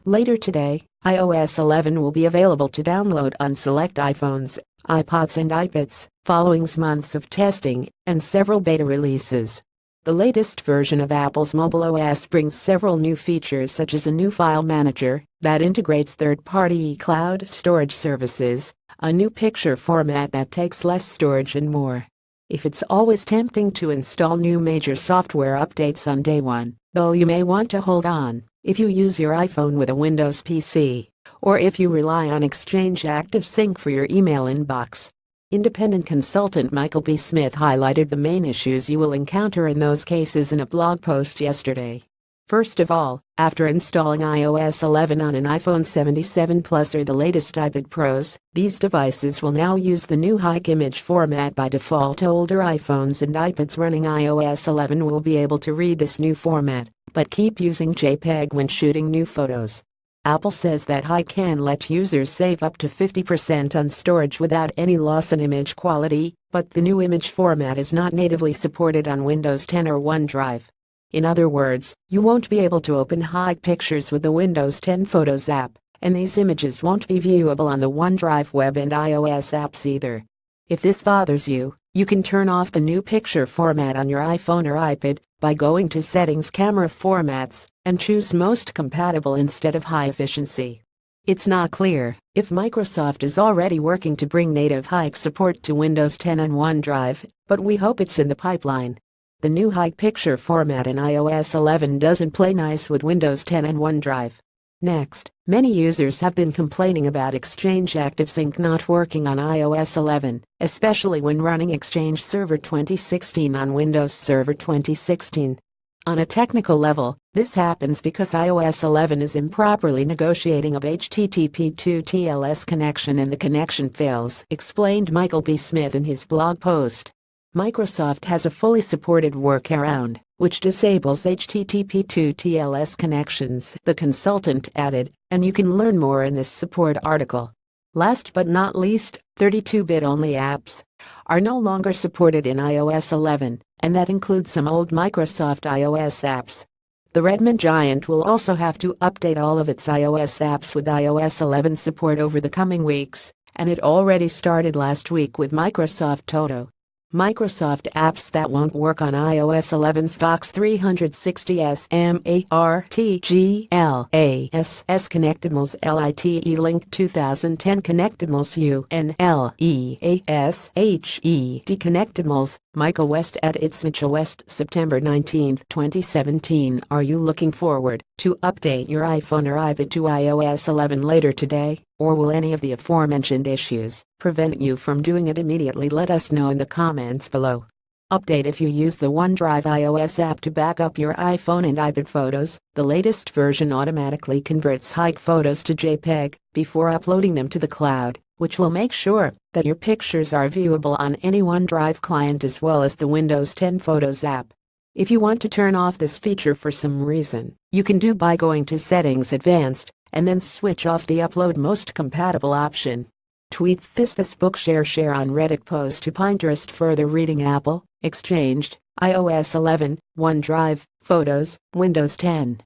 Later today, iOS 11 will be available to download on select iPhones, iPods and iPads, following months of testing and several beta releases. The latest version of Apple's mobile OS brings several new features such as a new file manager that integrates third-party cloud storage services, a new picture format that takes less storage and more. If it's always tempting to install new major software updates on day one, though you may want to hold on if you use your iPhone with a Windows PC, or if you rely on Exchange ActiveSync for your email inbox. Independent consultant Michael B. Smith highlighted the main issues you will encounter in those cases in a blog post yesterday. First of all, after installing iOS 11 on an iPhone 77 Plus or the latest iPad Pros, these devices will now use the new high image format by default. Older iPhones and iPads running iOS 11 will be able to read this new format, but keep using JPEG when shooting new photos. Apple says that high can let users save up to 50% on storage without any loss in image quality, but the new image format is not natively supported on Windows 10 or OneDrive. In other words, you won't be able to open high pictures with the Windows 10 Photos app, and these images won't be viewable on the OneDrive web and iOS apps either. If this bothers you, you can turn off the new picture format on your iPhone or iPad by going to Settings, Camera Formats, and choose Most Compatible instead of High Efficiency. It's not clear if Microsoft is already working to bring native high support to Windows 10 and OneDrive, but we hope it's in the pipeline. The new high picture format in iOS 11 doesn't play nice with Windows 10 and OneDrive. Next, many users have been complaining about Exchange ActiveSync not working on iOS 11, especially when running Exchange Server 2016 on Windows Server 2016. On a technical level, this happens because iOS 11 is improperly negotiating a HTTP2 TLS connection and the connection fails, explained Michael B. Smith in his blog post. Microsoft has a fully supported workaround, which disables HTTP2 TLS connections, the consultant added, and you can learn more in this support article. Last but not least, 32-bit only apps are no longer supported in iOS 11, and that includes some old Microsoft iOS apps. The Redmond giant will also have to update all of its iOS apps with iOS 11 support over the coming weeks, and it already started last week with Microsoft Toto. Microsoft apps that won't work on iOS 11's Box 360S MARTGLASS Connectimals LITE Link 2010 Connectimals UNLEASHED Connectimals Michael West at It's Mitchell West September 19, 2017. Are you looking forward to update your iPhone or iPad to iOS 11 later today? Or will any of the aforementioned issues prevent you from doing it immediately? Let us know in the comments below. Update: if you use the OneDrive iOS app to back up your iPhone and iPad photos, the latest version automatically converts high photos to JPEG before uploading them to the cloud, which will make sure that your pictures are viewable on any OneDrive client as well as the Windows 10 Photos app. If you want to turn off this feature for some reason, you can do by going to Settings, Advanced, and then switch off the Upload Most Compatible option. Tweet this Facebook share on Reddit post to Pinterest. Further reading: Apple, Exchanged, iOS 11, OneDrive, Photos, Windows 10.